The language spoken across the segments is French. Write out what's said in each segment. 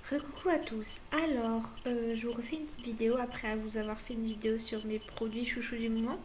Coucou à tous. Alors, je vous refais une petite vidéo après vous avoir fait une vidéo sur mes produits chouchous du moment.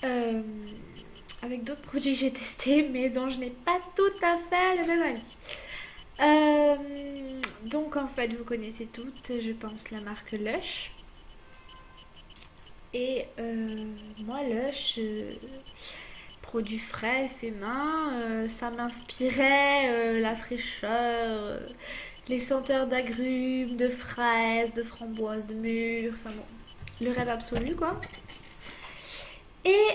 Euh, Avec d'autres produits que j'ai testés, mais dont je n'ai pas tout à fait le même avis. Donc en fait, vous connaissez toutes, je pense, la marque Lush. Et moi, Lush, produit frais, fait main, ça m'inspirait la fraîcheur, les senteurs d'agrumes, de fraises, de framboises, de mûres, enfin bon, le rêve absolu quoi. Et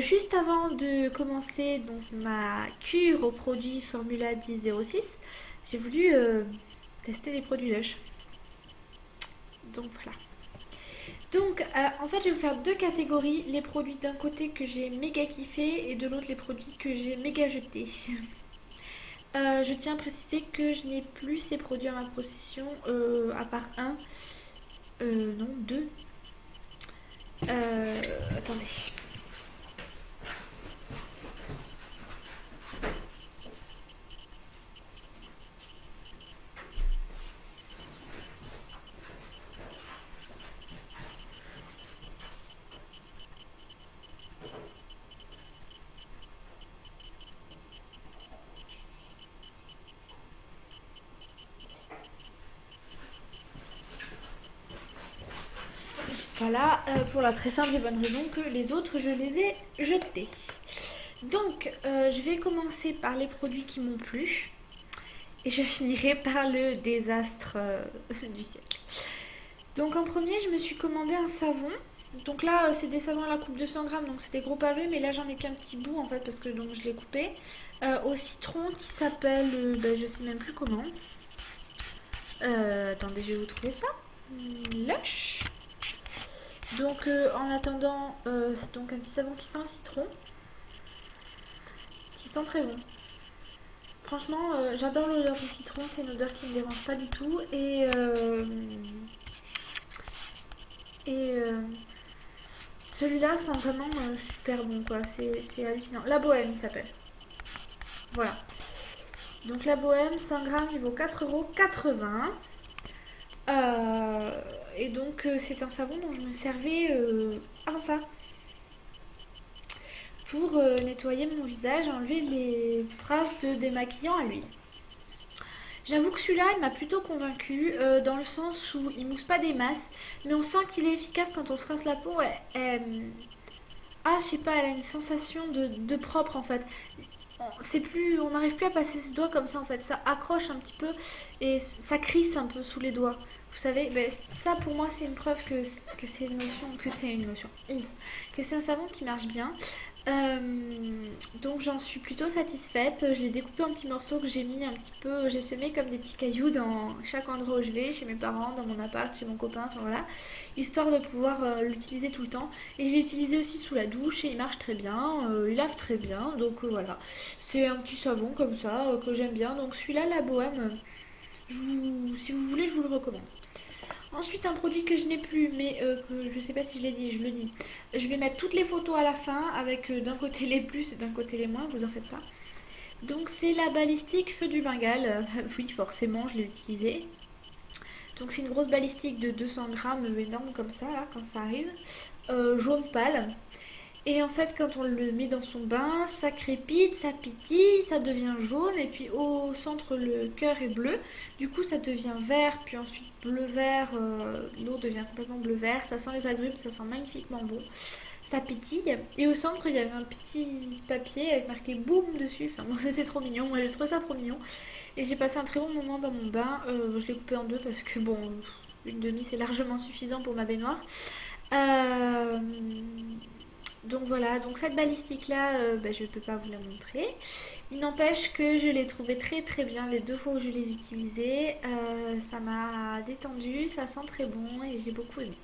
juste avant de commencer donc ma cure aux produits Formula 1006, j'ai voulu tester les produits Lush. Donc voilà. Donc en fait je vais vous faire deux catégories, les produits d'un côté que j'ai méga kiffé et de l'autre les produits que j'ai méga jetés. Je tiens à préciser que je n'ai plus ces produits en ma possession, à part un, non deux. Attendez. Voilà, pour la très simple et bonne raison que les autres, je les ai jetés. Donc, je vais commencer par les produits qui m'ont plu. Et je finirai par le désastre du siècle. Donc, en premier, je me suis commandé un savon. Donc là, c'est des savons à la coupe de 100 grammes, donc c'est des gros pavés, mais là j'en ai qu'un petit bout en fait parce que donc je l'ai coupé. Au citron qui s'appelle, je sais même plus comment. Attendez, je vais vous trouver ça. Lush. Donc en attendant, c'est donc un petit savon qui sent le citron, qui sent très bon. Franchement, j'adore l'odeur du citron, c'est une odeur qui ne me dérange pas du tout. Et celui-là sent vraiment super bon quoi, c'est hallucinant. La Bohème il s'appelle. Voilà. Donc la Bohème, 100 grammes, il vaut 4,80 €. Et donc c'est un savon dont je me servais avant ça pour nettoyer mon visage, enlever les traces de démaquillant à l'huile. J'avoue que celui-là, il m'a plutôt convaincue dans le sens où il mousse pas des masses, mais on sent qu'il est efficace quand on se rince la peau. Ah, je sais pas, elle a une sensation de propre en fait. C'est plus, on n'arrive plus à passer ses doigts comme ça en fait. Ça accroche un petit peu et ça crisse un peu sous les doigts. Vous savez, ben, ça pour moi c'est une preuve que c'est une lotion, que c'est un savon qui marche bien. Donc j'en suis plutôt satisfaite. Je l'ai découpé en petits morceaux que j'ai mis un petit peu, j'ai semé comme des petits cailloux dans chaque endroit où je vais, chez mes parents, dans mon appart, chez mon copain, enfin voilà, histoire de pouvoir l'utiliser tout le temps. Et je l'ai utilisé aussi sous la douche et il marche très bien, il lave très bien, donc voilà. C'est un petit savon comme ça que j'aime bien. Donc celui-là, la Bohème, si vous voulez, je vous le recommande. Ensuite, un produit que je n'ai plus, mais que je sais pas si je l'ai dit, je le dis. Je vais mettre toutes les photos à la fin, avec d'un côté les plus et d'un côté les moins, vous en faites pas. Donc c'est la balistique feu du Bengale. Oui, forcément, je l'ai utilisée. Donc c'est une grosse balistique de 200 grammes, énorme comme ça, là, quand ça arrive. Jaune pâle. Et en fait, quand on le met dans son bain, ça crépite, ça pétille, ça devient jaune. Et puis au centre, le cœur est bleu. Du coup, ça devient vert, puis ensuite bleu-vert. L'eau devient complètement bleu-vert. Ça sent les agrumes, ça sent magnifiquement bon. Ça pétille. Et au centre, il y avait un petit papier avec marqué boum dessus. Enfin bon, c'était trop mignon. Moi, j'ai trouvé ça trop mignon. Et j'ai passé un très bon moment dans mon bain. Je l'ai coupé en deux parce que bon, une demi, c'est largement suffisant pour ma baignoire. Euh, donc voilà, donc cette balistique là, je ne peux pas vous la montrer. Il n'empêche que je l'ai trouvée très très bien les deux fois où je l'ai utilisée. Ça m'a détendu, ça sent très bon et j'ai beaucoup aimé.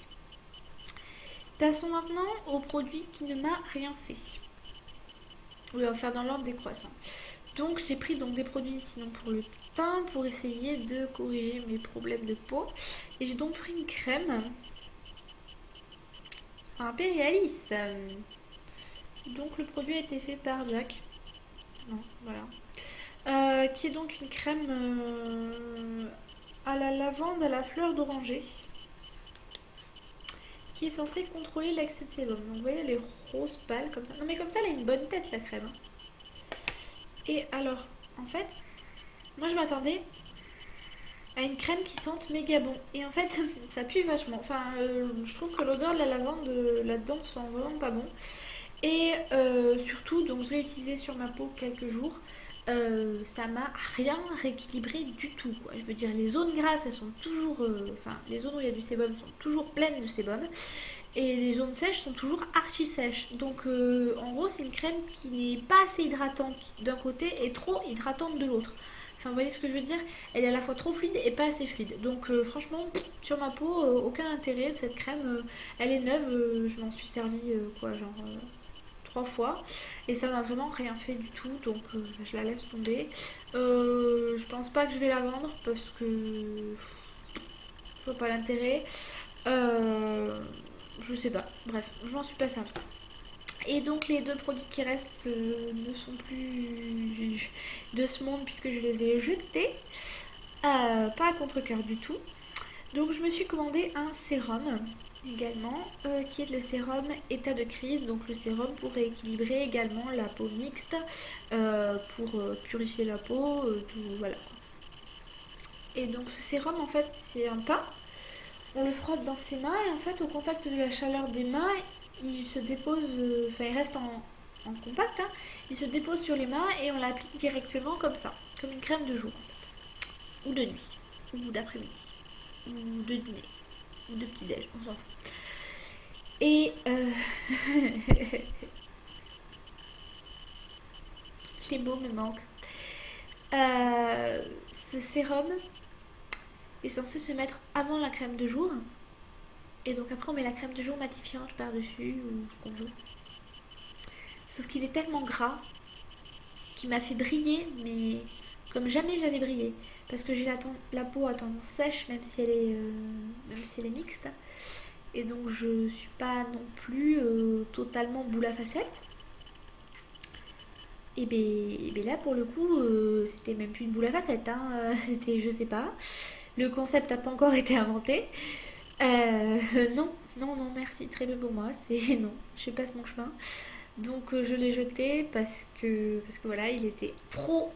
Passons maintenant au produit qui ne m'a rien fait. On va faire dans l'ordre des croissants. Donc j'ai pris donc des produits sinon pour le teint pour essayer de corriger mes problèmes de peau. Et j'ai donc pris une crème Impérialis. Donc le produit a été fait par Jack. Non, voilà. Qui est donc une crème à la lavande à la fleur d'oranger qui est censé contrôler l'excès de sébum. Donc vous voyez, elle est rose pâle comme ça. Non mais comme ça, elle a une bonne tête la crème, hein. Et alors, en fait, moi je m'attendais à une crème qui sente méga bon. Et en fait, ça pue vachement. Enfin, je trouve que l'odeur de la lavande là-dedans sent vraiment pas bon. Et surtout, donc je l'ai utilisé sur ma peau quelques jours. Ça m'a rien rééquilibré du tout, quoi. Je veux dire, les zones grasses, elles sont toujours. Enfin, les zones où il y a du sébum sont toujours pleines de sébum. Et les zones sèches sont toujours archi sèches. Donc, en gros, c'est une crème qui n'est pas assez hydratante d'un côté et trop hydratante de l'autre. Enfin, vous voyez ce que je veux dire? Elle est à la fois trop fluide et pas assez fluide. Donc, franchement, sur ma peau, aucun intérêt de cette crème. Elle est neuve, je m'en suis servie, quoi, genre 3 fois. Et ça m'a vraiment rien fait du tout. Donc, je la laisse tomber. Je pense pas que je vais la vendre parce que je vois pas l'intérêt. Euh, je sais pas. Bref, je m'en suis pas servie. Et donc les deux produits qui restent ne sont plus de ce monde puisque je les ai jetés. Pas à contre-cœur du tout. Donc je me suis commandé un sérum également qui est le sérum état de crise. Donc le sérum pour rééquilibrer également la peau mixte, pour purifier la peau, tout, voilà. Et donc ce sérum en fait c'est un pain. On le frotte dans ses mains et en fait au contact de la chaleur des mains il se dépose, enfin il reste en contact, hein. Il se dépose sur les mains et on l'applique directement comme ça, comme une crème de jour en fait. Ou de nuit, ou d'après-midi, ou de dîner, ou de petit-déj, on s'en fout. Et les mots me manquent. Euh, Ce sérum est censé se mettre avant la crème de jour. Et donc après on met la crème de jour matifiante par-dessus ou ce qu'on veut. Sauf qu'il est tellement gras qu'il m'a fait briller, mais comme jamais j'avais brillé. Parce que j'ai la peau à tendance sèche, même si elle est mixte. Et donc je suis pas non plus totalement boule à facettes. Et ben là pour le coup, c'était même plus une boule à facettes, hein. C'était, je sais pas. Le concept n'a pas encore été inventé. Non, non, non, merci, très bien pour moi. C'est non, je passe mon chemin. Donc je l'ai jeté parce que voilà, il était trop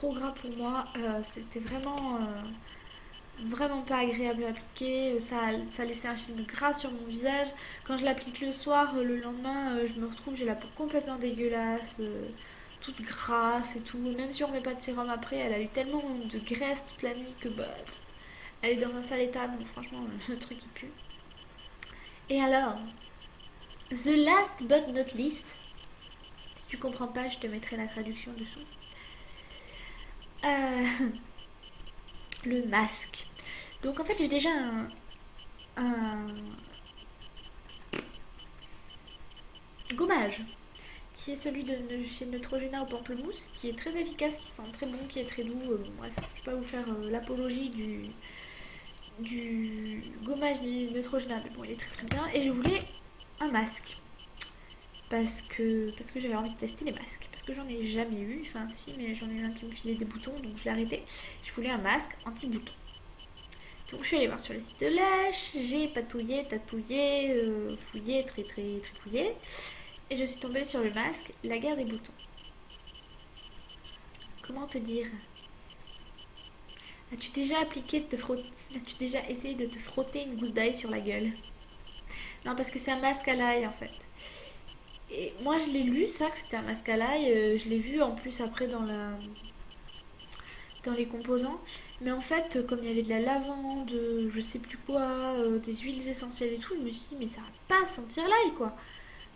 gras pour moi. C'était vraiment pas agréable à appliquer. Ça laissait un film gras sur mon visage. Quand je l'applique le soir, le lendemain, je me retrouve, j'ai la peau complètement dégueulasse, toute grasse et tout. Même si on met pas de sérum après, elle a eu tellement de graisse toute la nuit que bah, elle est dans un sale état. Donc franchement, le truc il pue. Et alors, the last but not least, si tu comprends pas, je te mettrai la traduction dessous. Euh, le masque. Donc en fait, j'ai déjà un gommage qui est celui de chez Neutrogena au pamplemousse, qui est très efficace, qui sent très bon, qui est très doux. Bon, bref, je vais pas vous faire l'apologie du gommage Neutrogena, mais bon, il est très bien. Et je voulais un masque parce que j'avais envie de tester les masques. Parce que j'en ai jamais eu, enfin si, mais j'en ai eu un qui me filait des boutons, donc je l'ai arrêté. Je voulais un masque anti-bouton. Donc je suis allée voir sur le site de Lèche, j'ai patouillé, tatouillé, fouillé, très fouillé. Et je suis tombée sur le masque La guerre des boutons. Comment te dire? As-tu déjà appliqué de te frotter? As-tu déjà essayé de te frotter une goutte d'ail sur la gueule? Non, parce que c'est un masque à l'ail en fait. Et moi je l'ai lu ça que c'était un masque à l'ail, je l'ai vu en plus après dans les composants. Mais en fait, comme il y avait de la lavande, je sais plus quoi, des huiles essentielles et tout, je me suis dit mais ça va pas sentir l'ail quoi.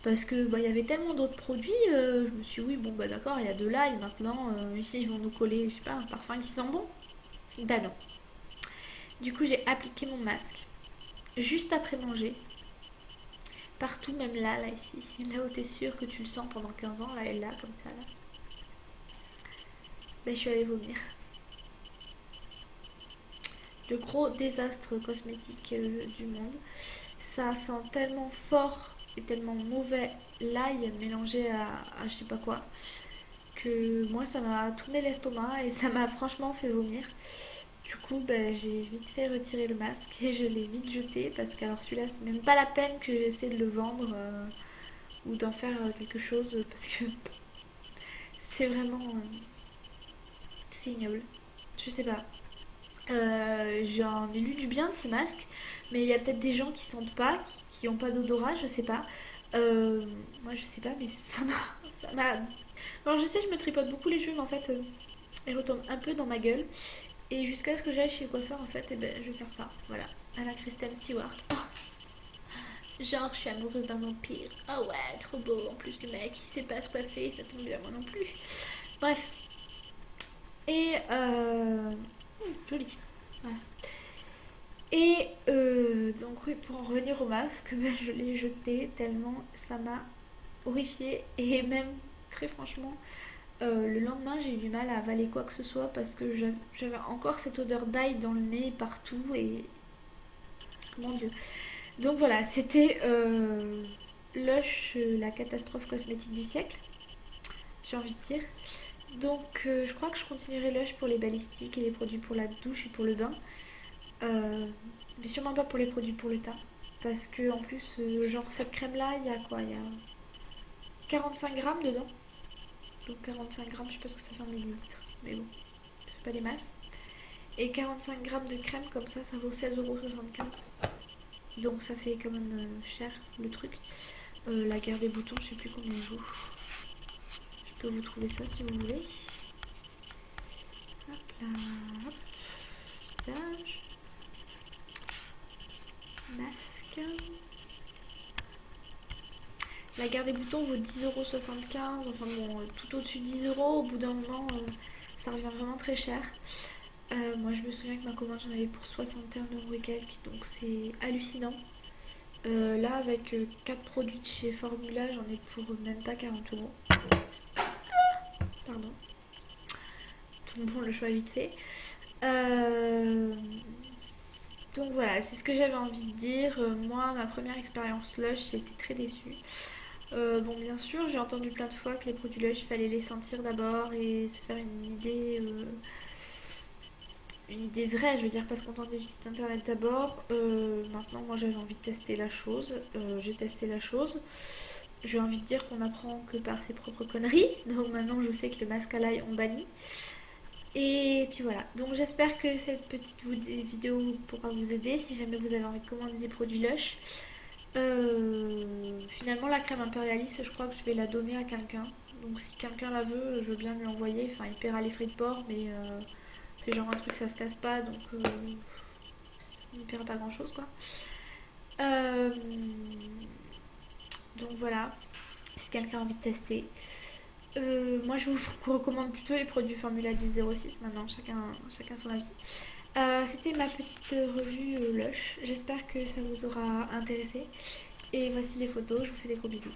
Parce que bah, il y avait tellement d'autres produits, je me suis dit oui bon bah d'accord il y a de l'ail maintenant, ici ils vont nous coller je sais pas un parfum qui sent bon. Bah non. Du coup j'ai appliqué mon masque juste après manger. Partout, même là, ici. Là où t'es sûr que tu le sens pendant 15 ans, là et là, comme ça, là. Ben, je suis allée vomir. Le gros désastre cosmétique du monde. Ça sent tellement fort et tellement mauvais l'ail mélangé à je sais pas quoi que moi ça m'a tourné l'estomac et ça m'a franchement fait vomir. Du coup j'ai vite fait retirer le masque et je l'ai vite jeté parce que alors celui-là c'est même pas la peine que j'essaie de le vendre ou d'en faire quelque chose parce que c'est vraiment c'est ignoble. Je sais pas. J'en ai lu du bien de ce masque, mais il y a peut-être des gens qui sentent pas, qui ont pas d'odorat, je sais pas. Moi je sais pas, mais ça m'a. Alors je sais, je me tripote beaucoup les cheveux, mais en fait, ils retombent un peu dans ma gueule. Et jusqu'à ce que j'aille chez le coiffeur, en fait, et ben, je vais faire ça. Voilà, à la Kristen Stewart. Oh, genre, je suis amoureuse d'un vampire. Oh ouais, trop beau. En plus, le mec, il sait pas se coiffer, ça tombe bien, moi non plus. Bref. Et joli. Voilà. Et donc oui, pour en revenir au masque, ben, je l'ai jeté tellement ça m'a horrifiée. Et même, très franchement, le lendemain, j'ai eu du mal à avaler quoi que ce soit parce que j'avais encore cette odeur d'ail dans le nez partout et mon dieu. Donc voilà, c'était Lush, la catastrophe cosmétique du siècle, j'ai envie de dire. Donc je crois que je continuerai Lush pour les balistiques et les produits pour la douche et pour le bain. Euh, mais sûrement pas pour les produits pour le teint. Parce que en plus, genre cette crème là, il y a quoi? Il y a 45 grammes dedans. Donc 45 grammes, je sais pas ce que ça fait en millilitres. Mais bon, c'est pas des masses. Et 45 grammes de crème comme ça vaut 16,75 €. Donc ça fait quand même cher le truc. La guerre des boutons, je sais plus combien il vaut. Je peux vous trouver ça si vous voulez. Hop là, hop. Visage. Masque. La guerre des boutons vaut 10,75 €. Enfin bon, tout au-dessus de 10 €. Au bout d'un moment, ça revient vraiment très cher. Moi je me souviens que ma commande j'en avais pour 61 € et quelques. Donc c'est hallucinant. Là avec 4 produits de chez Formula, j'en ai pour même pas 40 €. Pardon. Tout bon, le choix est vite fait. Euh, Donc voilà, c'est ce que j'avais envie de dire. Moi, ma première expérience Lush, j'ai été très déçue. Bon, bien sûr, j'ai entendu plein de fois que les produits Lush, il fallait les sentir d'abord et se faire une idée vraie, je veux dire, pas se contenter du site internet d'abord. Maintenant, moi, j'avais envie de tester la chose. J'ai testé la chose. J'ai envie de dire qu'on apprend que par ses propres conneries. Donc maintenant, je sais que le masque à l'ail, on bannit. Et puis voilà, donc j'espère que cette petite vidéo pourra vous aider si jamais vous avez envie de commander des produits Lush. Finalement la crème impérialiste, je crois que je vais la donner à quelqu'un. Donc si quelqu'un la veut, je veux bien lui envoyer. Enfin il paiera les frais de port, mais c'est genre un truc ça se casse pas, donc il ne paiera pas grand chose quoi. Euh, donc voilà, si quelqu'un a envie de tester. Moi je vous recommande plutôt les produits Formula 1006 maintenant, chacun son avis. C'était ma petite revue Lush, j'espère que ça vous aura intéressé. Et voici les photos, je vous fais des gros bisous.